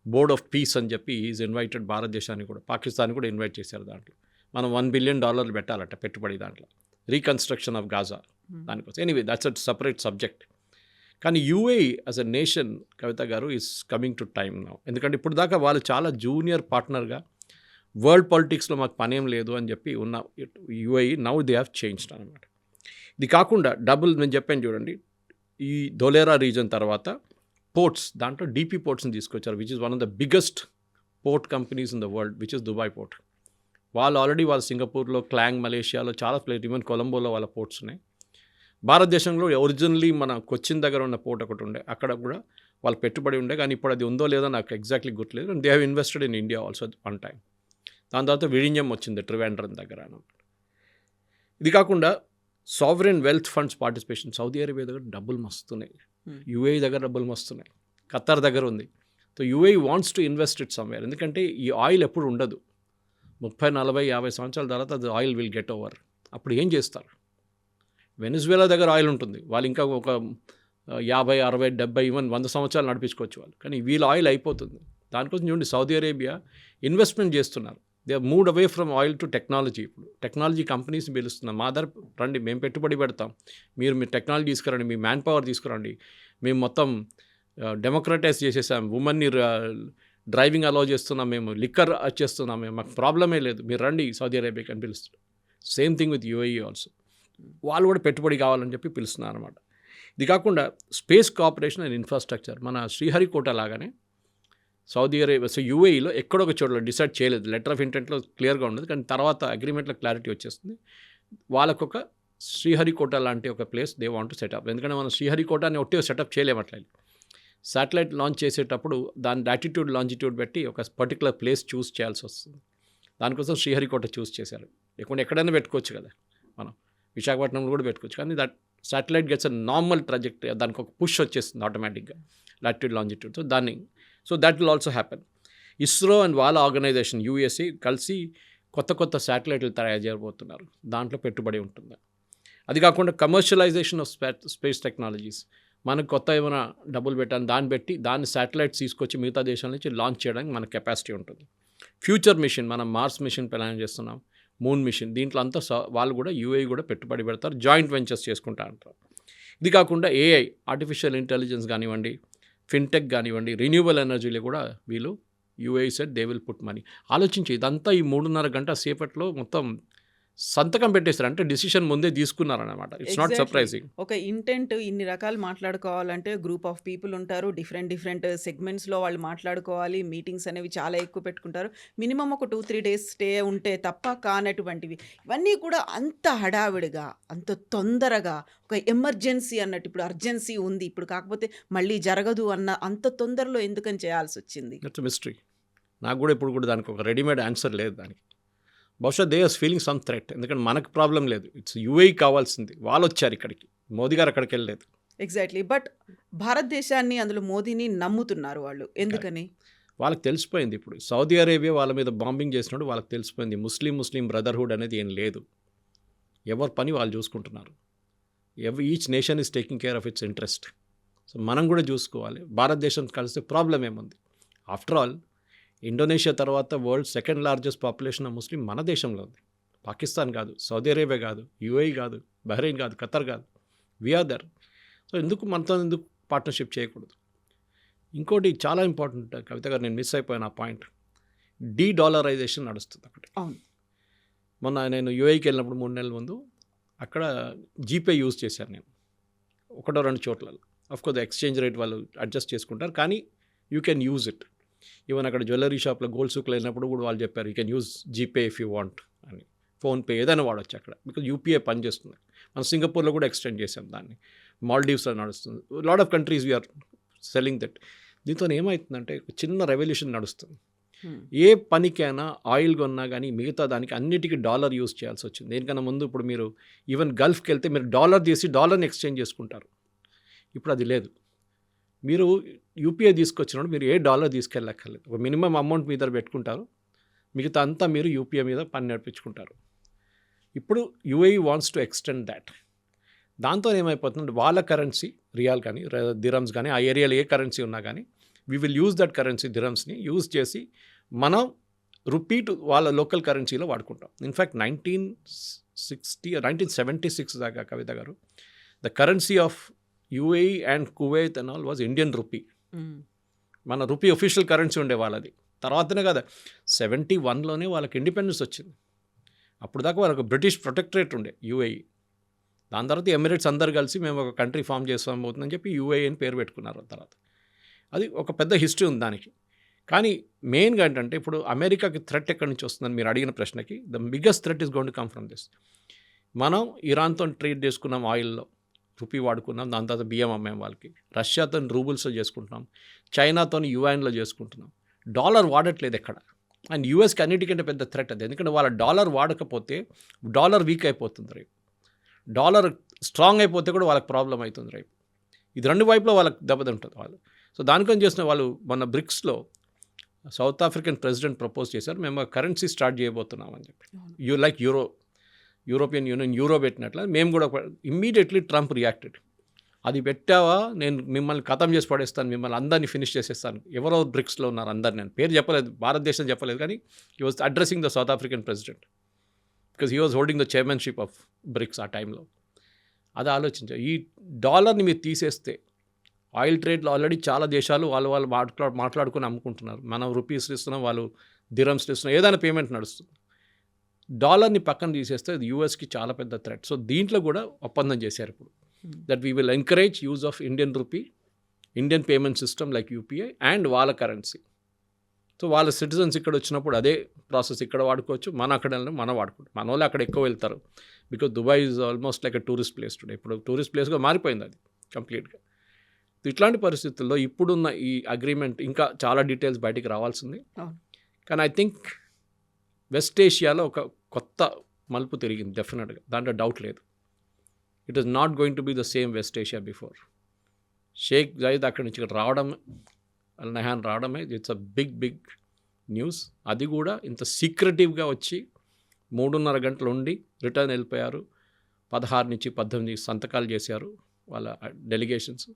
బోర్డ్ ఆఫ్ పీస్ అని చెప్పి ఈజ్ ఇన్వైటెడ్. భారతదేశాన్ని కూడా, పాకిస్తాన్ కూడా ఇన్వైట్ చేశారు. దాంట్లో మనం $1 బిలియన్ పెట్టాలట పెట్టుబడి దాంట్లో, రీకన్స్ట్రక్షన్ ఆఫ్ గాజా దానికోసం. Anyway that's a separate subject. కానీ యూఏఈ యాజ్ అ నేషన్, కవిత గారు, is coming to time now. ఎందుకంటే ఇప్పుడు దాకా వాళ్ళు చాలా జూనియర్ పార్ట్నర్గా వరల్డ్ పాలిటిక్స్లో మాకు పనేం లేదు అని చెప్పి ఉన్న UAE now they have changed అనమాట. ఇది కాకుండా నేను చెప్పాను చూడండి, ఈ ధోలేరా రీజన్ తర్వాత పోర్ట్స్, దాంట్లో డీపీ పోర్ట్స్ని తీసుకొచ్చారు, which is one of the biggest port companies in the world, which is Dubai port. వాళ్ళు ఆల్రెడీ సింగపూర్లో, క్లాంగ్ మలేషియాలో చాలా ప్లేస్, ఈవెన్ కొలంబోలో వాళ్ళ పోర్ట్స్ ఉన్నాయి. భారతదేశంలో ఒరిజినల్లీ మన కొచ్చిన్ దగ్గర ఉన్న పోర్ట్ ఒకటి ఉండే, అక్కడ కూడా వాళ్ళు పెట్టుబడి ఉండే. కానీ ఇప్పుడు అది ఉందో లేదో నాకు ఎగ్జాక్ట్లీ గుర్తులేదు. And they have invested in India also one time. దాని తర్వాత విഴിഞ്ഞం వచ్చింది ట్రివాండ్రం దగ్గర. ఇది కాకుండా sovereign wealth funds participation. Saudi Arabia దగ్గర డబ్బులు మస్తున్నాయి, యూఏఈ దగ్గర డబ్బులు మస్తున్నాయి, ఖతార్ దగ్గర ఉంది. So UAE wants to invest it somewhere. ఎందుకంటే ఈ ఆయిల్ ఎప్పుడు ఉండదు, 30, 40, 50 సంవత్సరాల తర్వాత అది ఆయిల్ విల్ గెట్ ఓవర్. అప్పుడు ఏం చేస్తారు? వెనిజువేలా దగ్గర ఆయిల్ ఉంటుంది, వాళ్ళు ఇంకా ఒక 50, 60, 70, ఈవెన్ 100 సంవత్సరాలు నడిపించుకోవచ్చు వాళ్ళు. కానీ వీళ్ళ ఆయిల్ అయిపోతుంది. దానికోసం చూడండి, సౌదీ అరేబియా ఇన్వెస్ట్మెంట్ చేస్తున్నారు. They are moved away from oil to technology. ఇప్పుడు టెక్నాలజీ కంపెనీస్ని పిలుస్తున్నాం, మా దగ్గర రండి, మేము పెట్టుబడి పెడతాం, మీరు టెక్నాలజీ తీసుకురండి, మీ మ్యాన్ పవర్ తీసుకురండి, మేము మొత్తం డెమోక్రటైజ్ చేసేసాం, ఉమెన్ని డ్రైవింగ్ అలౌ చేస్తున్నాం, మేము లిక్కర్ చేస్తున్నాం, మేము మాకు ప్రాబ్లమే లేదు, మీరు రండి సౌదీ అరేబియాకి అని పిలుస్తున్నాం. Same thing with UAE also. వాళ్ళు కూడా పెట్టుబడి కావాలని చెప్పి పిలుస్తున్నారు అనమాట. ఇది కాకుండా స్పేస్ కోఆపరేషన్ అండ్ ఇన్ఫ్రాస్ట్రక్చర్, మన శ్రీహరికోట లాగానే సౌదీ అరేబియా, సో యూఏఈలో ఎక్కడో ఒక చోట్ల డిసైడ్ చేయలేదు, లెటర్ ఆఫ్ ఇంటెంట్లో క్లియర్గా ఉండదు, కానీ తర్వాత అగ్రిమెంట్లో క్లారిటీ వచ్చేస్తుంది. వాళ్ళకొక శ్రీహరికోట లాంటి ఒక place they want to set up. ఎందుకంటే మనం శ్రీహరికోటని ఒట్టి సెటప్ చేయలేమట్లేదు. శాటిలైట్ లాంచ్ చేసేటప్పుడు దాని లాటిట్యూడ్ లాంజిట్యూడ్ పెట్టి ఒక పర్టికులర్ ప్లేస్ చూస్ చేయాల్సి వస్తుంది. దానికోసం శ్రీహరికోట చూస్ చేశారు. లేకుంటే ఎక్కడైనా పెట్టుకోవచ్చు కదా, మనం విశాఖపట్నంలో కూడా పెట్టుకోవచ్చు. కానీ that satellite gets a normal trajectory, దానికి ఒక పుష్ వచ్చేస్తుంది ఆటోమేటిక్గా latitude లాంజిట్యూడ్. So that will also happen. ISRO and వాళ్ళ ఆర్గనైజేషన్ యూఎస్ఏ కలిసి కొత్త శాటిలైట్లు తయారు చేయబోతున్నారు, దాంట్లో పెట్టుబడి ఉంటుంది. అది కాకుండా కమర్షియలైజేషన్ ఆఫ్ స్పేస్ టెక్నాలజీస్, మనకు కొత్త ఏమైనా డబ్బులు పెట్టాలి, దాన్ని శాటిలైట్స్ తీసుకొచ్చి మిగతా దేశాల నుంచి లాంచ్ చేయడానికి మన కెపాసిటీ ఉంటుంది. ఫ్యూచర్ మిషన్, మనం మార్స్ మిషన్ ప్లాన్ చేస్తున్నాం, మూన్ మిషన్, దీంట్లో అంతా వాళ్ళు కూడా యూఏఈ కూడా పెట్టుబడి పెడతారు, జాయింట్ వెంచర్స్ చేసుకుంటా అంటారు. ఇది కాకుండా ఏఐ, ఆర్టిఫిషియల్ ఇంటెలిజెన్స్ కానివ్వండి, ఫిన్టెక్ కానివ్వండి, రిన్యూవబుల్ ఎనర్జీలో కూడా వీళ్ళు UAE set they will put money. ఆలోచించి ఇదంతా ఈ 3.5 గంట సేపట్లో మొత్తం సంతకం పెట్టేస్తారు, అంటే డిసిషన్ ముందే తీసుకున్నారనమాట. It's not surprising. ఒక ఇంటెంట్ ఇన్ని రకాలు మాట్లాడుకోవాలంటే గ్రూప్ ఆఫ్ పీపుల్ ఉంటారు, డిఫరెంట్ సెగ్మెంట్స్లో వాళ్ళు మాట్లాడుకోవాలి, మీటింగ్స్ అనేవి చాలా ఎక్కువ పెట్టుకుంటారు. మినిమం ఒక 2-3 డేస్ స్టే ఉంటే తప్ప కానటువంటివి ఇవన్నీ కూడా అంత హడావిడిగా, అంత తొందరగా, ఒక ఎమర్జెన్సీ అన్నట్టు. ఇప్పుడు అర్జెన్సీ ఉంది, ఇప్పుడు కాకపోతే మళ్ళీ జరగదు అన్న అంత తొందరలో ఎందుకని చేయాల్సి వచ్చింది? That's mystery. నాకు కూడా ఇప్పుడు కూడా దానికి ఒక రెడీమేడ్ ఆన్సర్ లేదు దానికి. బహుశా they are feeling some threat. ఎందుకంటే మనకు ప్రాబ్లం లేదు, ఇట్స్ యూఏఈ కావాల్సింది. వాళ్ళు వచ్చారు ఇక్కడికి, మోదీ గారు అక్కడికి వెళ్ళలేదు. ఎగ్జాక్ట్లీ. బట్ భారతదేశాన్ని, అందులో మోదీని నమ్ముతున్నారు వాళ్ళు. ఎందుకని? వాళ్ళకి తెలిసిపోయింది ఇప్పుడు. సౌదీ అరేబియా వాళ్ళ మీద బాంబింగ్ చేసినప్పుడు వాళ్ళకి తెలిసిపోయింది ముస్లిం బ్రదర్హుడ్ అనేది ఏం లేదు. ఎవరి పని వాళ్ళు చూసుకుంటున్నారు. Each nation is taking care of it's interest. So మనం కూడా చూసుకోవాలి. భారతదేశం కలిస్తే ప్రాబ్లం ఏముంది? ఆఫ్టర్ ఆల్ ఇండోనేషియా తర్వాత world second largest population of Muslim మన దేశంలో ఉంది. పాకిస్తాన్ కాదు, సౌదీ అరేబియా కాదు, యూఏఈ కాదు, బహ్రెయిన్ కాదు, ఖతర్ కాదు, వీఆర్ దర్. సో మనతో ఎందుకు పార్ట్నర్షిప్ చేయకూడదు? ఇంకోటి చాలా ఇంపార్టెంట్ కవిత గారు, నేను మిస్ అయిపోయాను ఆ పాయింట్. డీడాలరైజేషన్ నడుస్తుంది ఒకటి. అవును. మొన్న నేను యూఏఈకి వెళ్ళినప్పుడు 3 నెలల ముందు అక్కడ జీపే యూజ్ చేశాను నేను 1-2 చోట్ల. అఫ్కోర్స్ ఎక్స్చేంజ్ రేట్ వాళ్ళు అడ్జస్ట్ చేసుకుంటారు, కానీ you can use it. Even అక్కడ జ్యువెలరీ షాప్లో గోల్డ్ సూక్లో వెళ్ళినప్పుడు కూడా వాళ్ళు చెప్పారు you can use GPay if you want అని. ఫోన్పే ఏదైనా వాడచ్చు అక్కడ, బికాజ్ యూపీఐ పనిచేస్తుంది. మనం సింగపూర్లో కూడా ఎక్స్టెండ్ చేసాం దాన్ని, మాల్డీవ్స్లో నడుస్తుంది. Lot of countries we are selling that. దీంతో ఏమవుతుందంటే చిన్న రెవల్యూషన్ నడుస్తుంది. ఏ పనికైనా ఆయిల్ కొన్నా కానీ మిగతా దానికి అన్నిటికీ డాలర్ యూజ్ చేయాల్సి వచ్చింది. దేనికన్నా ముందు ఇప్పుడు మీరు ఈవెన్ గల్ఫ్కి వెళ్తే మీరు డాలర్ తీసి డాలర్ని ఎక్స్చేంజ్ చేసుకుంటారు. ఇప్పుడు అది లేదు. మీరు యూపీఐ తీసుకొచ్చినప్పుడు మీరు ఏ డాలర్ తీసుకెళ్ళక్కర్లేదు. ఒక మినిమం అమౌంట్ మీ దగ్గర పెట్టుకుంటారు, మిగతా అంతా మీరు యూపీఐ మీద పని నడిపించుకుంటారు. ఇప్పుడు UAE wants to extend that. దాంతో ఏమైపోతుందంటే వాళ్ళ కరెన్సీ రియాల్ కానీ దిరమ్స్ కానీ ఆ ఏరియాలో ఏ కరెన్సీ ఉన్నా కానీ we will use that currency దిరమ్స్ని యూజ్ చేసి మనం రూపీ వాళ్ళ లోకల్ కరెన్సీలో వాడుకుంటాం. ఇన్ఫ్యాక్ట్ 1976 దాకా కవిత గారు the currency of UAE and Kuwait and all was Indian rupee. మన రూపీ ఒఫిషియల్ కరెన్సీ ఉండే వాళ్ళది. తర్వాతనే కదా 71లోనే వాళ్ళకి ఇండిపెండెన్స్ వచ్చింది. అప్పుడు దాకా వాళ్ళకి బ్రిటిష్ ప్రొటెక్టరేట్ ఉండే యూఏఈ. దాని తర్వాత ఎమిరేట్స్ అందరు కలిసి మేము ఒక కంట్రీ ఫామ్ చేస్తాం అవుతుందని చెప్పి యూఏఈ అని పేరు పెట్టుకున్నారు. తర్వాత అది ఒక పెద్ద హిస్టరీ ఉంది దానికి. కానీ మెయిన్గా ఏంటంటే ఇప్పుడు అమెరికాకి థ్రెట్ ఎక్కడి నుంచి వస్తుందని మీరు అడిగిన ప్రశ్నకి the biggest threat is going to come from this. మనం ఇరాన్తో ట్రేడ్ చేసుకున్నాం, ఆయిల్లో రూపీ వాడుకున్నాం, దాని తర్వాత బియ్యం అమ్మాం వాళ్ళకి. రష్యాతో రూబుల్స్లో చేసుకుంటున్నాం, చైనాతో యుఎన్లో చేసుకుంటున్నాం. డాలర్ వాడట్లేదు ఎక్కడ. అండ్ యూఎస్కి అన్నిటికంటే పెద్ద థ్రెట్ అది. ఎందుకంటే వాళ్ళ డాలర్ వాడకపోతే డాలర్ వీక్ అయిపోతుంది రేపు. డాలర్ స్ట్రాంగ్ అయిపోతే కూడా వాళ్ళకి ప్రాబ్లం అవుతుంది రేపు. ఇది రెండు వైపులో వాళ్ళకి దెబ్బతింటుంది వాళ్ళు. సో దానికని చేసిన వాళ్ళు మన బ్రిక్స్లో సౌత్ ఆఫ్రికన్ ప్రెసిడెంట్ ప్రపోజ్ చేశారు, మేము కరెన్సీ స్టార్ట్ చేయబోతున్నాం అని చెప్పి. లైక్ యూరోపియన్ యూనియన్ యూరో పెట్టినట్ల మేము కూడా. Immediately Trump reacted. అది పెట్టావా నేను మిమ్మల్ని ఖతం చేసి పడేస్తాను, మిమ్మల్ని అందరినీ ఫినిష్ చేసేస్తాను. ఎవరో బ్రిక్స్లో ఉన్నారు అందరు, నేను పేరు చెప్పలేదు, భారతదేశం చెప్పలేదు, కానీ he was addressing the South African president because he was holding the chairmanship of BRICS ఆ టైంలో. అది ఆలోచించారు. ఈ డాలర్ని మీరు తీసేస్తే ఆయిల్ ట్రేడ్లో ఆల్రెడీ చాలా దేశాలు వాళ్ళు మాట్లాడుకుని అమ్ముకుంటున్నారు. మనం రూపీస్ ఇస్తున్నాం, వాళ్ళు దిరమ్స్ ఇస్తున్నాం, ఏదైనా పేమెంట్ నడుస్తుంది. డాలర్ని పక్కన తీసేస్తే అది యూఎస్కి చాలా పెద్ద థ్రెట్. సో దీంట్లో కూడా ఒప్పందం చేశారు ఇప్పుడు, that we will encourage use of Indian rupee, Indian payment system like UPI and వాళ్ళ కరెన్సీ. సో వాళ్ళ సిటిజన్స్ ఇక్కడ వచ్చినప్పుడు అదే ప్రాసెస్ ఇక్కడ వాడుకోవచ్చు, మన అక్కడ మనం వాడుకుంటాం. మన వాళ్ళు అక్కడ ఎక్కువ వెళ్తారు because Dubai is almost like a tourist place today. ఇప్పుడు టూరిస్ట్ ప్లేస్గా మారిపోయింది అది కంప్లీట్గా. ఇట్లాంటి పరిస్థితుల్లో ఇప్పుడున్న ఈ అగ్రిమెంట్ ఇంకా చాలా డీటెయిల్స్ బయటికి రావాల్సింది. కానీ ఐ థింక్ వెస్ట్ ఏషియాలో ఒక కొత్త మలుపు తిరిగింది డెఫినెట్గా, దాంట్లో డౌట్ లేదు. It is not going to be the same West Asia before. Sheikh Zayed అక్కడి నుంచి ఇక్కడ రావడం, అల్ నహాన్ రావడమే ఇట్స్ అ బిగ్ న్యూస్. అది కూడా ఇంత సీక్రెటివ్గా వచ్చి 3.5 గంటలు ఉండి రిటర్న్ వెళ్ళిపోయారు. 16 నుంచి 18 సంతకాలు చేశారు వాళ్ళ డెలిగేషన్స్.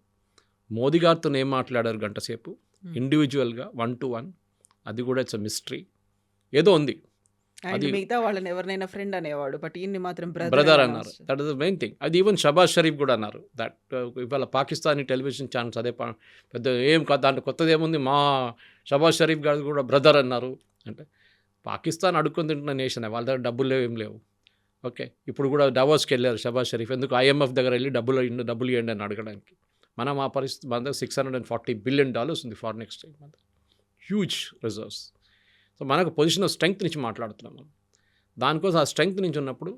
మోదీ గారితో ఏం మాట్లాడారు గంట సేపు ఇండివిజువల్గా 1-to-1. అది కూడా ఇట్స్ అ మిస్టరీ. ఏదో ఉంది. అది మిగతా వాళ్ళని ఎవరినైనా ఫ్రెండ్ అనేవాడు, బట్ ఈయన్ని మాత్రం బ్రదర్ అన్నారు. That is the main thing. అది ఈవెన్ షబాజ్ షరీఫ్ కూడా అన్నారు దట్ ఇవాళ పాకిస్తానీ టెలివిజన్ ఛానల్స్ అదే పెద్ద ఏం దాంట్లో కొత్తది ఏముంది, మా షబాజ్ షరీఫ్ గారు కూడా బ్రదర్ అన్నారు. అంటే పాకిస్తాన్ అడుక్కొని తింటున్న నేషన్, వాళ్ళ దగ్గర డబ్బులు లేవు, ఏం లేవు. ఓకే, ఇప్పుడు కూడా డవోస్కి వెళ్ళారు షబాజ్ షరీఫ్. ఎందుకు IMF దగ్గర వెళ్ళి డబ్బులు ఇవ్వండి అని అడగడానికి. మనం ఆ పరిస్థితి మన దగ్గర $640 billion ఉంది ఫారిన్ ఎక్స్చేంజ్, మన హ్యూజ్ రిజర్వ్స్. సో మనకు పొజిషన్ ఆఫ్ స్ట్రెంగ్త్ నుంచి మాట్లాడుతున్నాం మనం. దానికోసం ఆ స్ట్రెంగ్త్ నుంచి ఉన్నప్పుడు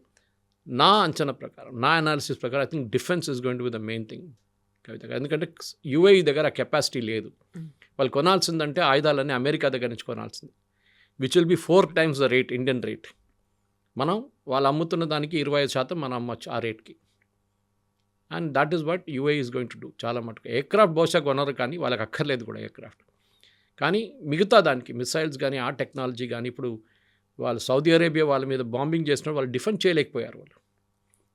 నా అంచనా ప్రకారం, నా అనాలిసిస్ ప్రకారం I think defence is going to be the main thing Kavitha. ఎందుకంటే యూఏఈ దగ్గర ఆ కెపాసిటీ లేదు. వాళ్ళు కొనాల్సిందంటే ఆయుధాలన్నీ అమెరికా దగ్గర నుంచి కొనాల్సింది, which will be 4 times the rate, Indian rate. మనం వాళ్ళు అమ్ముతున్న దానికి 25% మనం అమ్మొచ్చు ఆ రేట్కి. And that is what UAE is going to do. చాలా మటుకు ఎయిర్క్రాఫ్ట్ బహుశా కొనరు, కానీ వాళ్ళకి అక్కర్లేదు కూడా ఎయిర్క్రాఫ్ట్. కానీ మిగతా దానికి మిసైల్స్ కానీ ఆ టెక్నాలజీ కానీ ఇప్పుడు వాళ్ళు సౌదీ అరేబియా వాళ్ళ మీద బాంబింగ్ చేసినప్పుడు వాళ్ళు డిఫెండ్ చేయలేకపోయారు వాళ్ళు,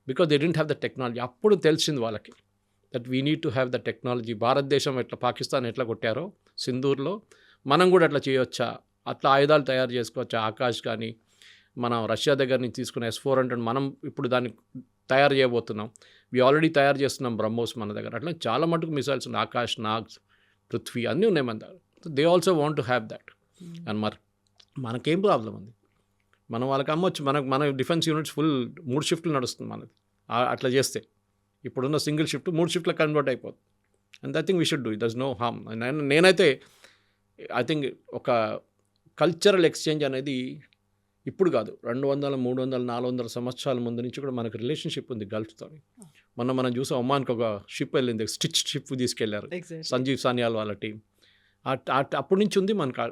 because they didn't have the technology. అప్పుడు తెలిసింది వాళ్ళకి that we need to have the technology. భారతదేశం ఎట్లా పాకిస్తాన్ ఎట్లా కొట్టారో సింధూర్లో, మనం కూడా అట్లా చేయొచ్చా, అట్లా ఆయుధాలు తయారు చేసుకోవచ్చా. ఆకాష్ కానీ మనం రష్యా దగ్గర నుంచి తీసుకున్న S-400 మనం ఇప్పుడు దాన్ని తయారు చేయబోతున్నాం. ఆల్రెడీ తయారు చేస్తున్నాం బ్రహ్మోస్ మన దగ్గర. అట్లా చాలా మటుకు మిసైల్స్ ఉన్నాయి. ఆకాష్, నాగ్, పృథ్వీ అన్నీ ఉన్నాయి మన దగ్గర. They also want to have that. And మనకేం ప్రాబ్లం ఉంది, మనం వాళ్ళకి అమ్మొచ్చు. మన డిఫెన్స్ యూనిట్స్ ఫుల్ 3 షిఫ్ట్లు నడుస్తుంది మనది. అట్లా చేస్తే ఇప్పుడున్న సింగిల్ షిఫ్ట్ 3 షిఫ్ట్లకు కన్వర్ట్ అయిపోతుంది. And I think we should do it. Does no harm. నేనైతే ఐ థింక్ ఒక కల్చరల్ ఎక్స్చేంజ్ అనేది ఇప్పుడు కాదు, 200, 300, 400 సంవత్సరాల ముందు నుంచి కూడా మనకు రిలేషన్షిప్ ఉంది గల్ఫ్తో. మనం చూసాం, ఒమాన్కి ఒక షిప్ వెళ్ళింది, స్టిచ్ షిప్ తీసుకెళ్లారు సంజీవ్ సాన్యాల్ వాళ్ళ టీం. అప్పటి నుంచి ఉంది మనకు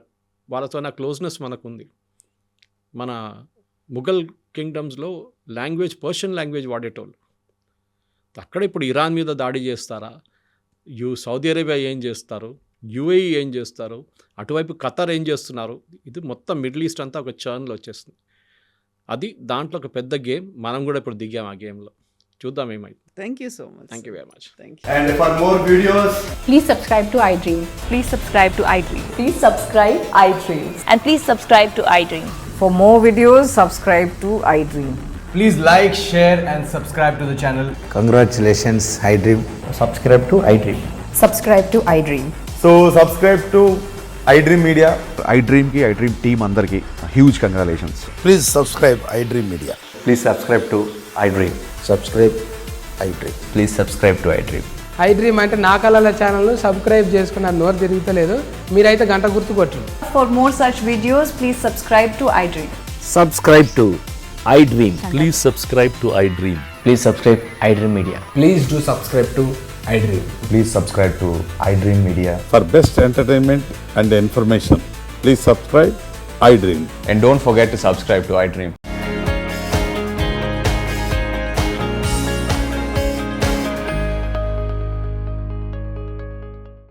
వాళ్ళతో నా క్లోజ్నెస్ మనకు ఉంది. మన ముఘల్ కింగ్డమ్స్లో లాంగ్వేజ్ పర్షియన్ లాంగ్వేజ్ వాడేటోళ్ళు. అక్కడ ఇప్పుడు ఇరాన్ మీద దాడి చేస్తారా, సౌదీ అరేబియా ఏం చేస్తారు, యుఏఈ ఏం చేస్తారు, అటువైపు ఖతర్ ఏం చేస్తున్నారు, ఇది మొత్తం మిడిల్ ఈస్ట్ అంతా ఒక చర్న్లో వచ్చేస్తుంది. అది దాంట్లో ఒక పెద్ద గేమ్. మనం కూడా ఇప్పుడు దిగాం ఆ గేమ్లో. చూద్దాం ఏమైంది. Thank you so much. Thank you very much. Thank you. And for more videos, Please subscribe to iDream. Please subscribe to iDream. Please subscribe iDream. And please subscribe to iDream. For more videos, subscribe to iDream. please like, share and subscribe to the channel. Congratulations, iDream. Subscribe to iDream. Subscribe to iDream. So subscribe to iDream Media. iDream ki iDream team andarki huge congratulations. Please subscribe iDream Media. Please subscribe to iDream. Subscribe iDream. Please subscribe to iDream. iDream అంటే నా కళల ఛానల్ను subscribe చేసుకున్న నోరు తిరుగుతలేదు, మీరైతే గంట గుర్తు కొట్టండి. For more such videos, please subscribe to iDream. Subscribe to iDream. Please subscribe to iDream. Please subscribe iDream Media. Please do subscribe to iDream. Please subscribe to iDream Media. For best entertainment and information, please subscribe iDream. And don't forget to subscribe to iDream.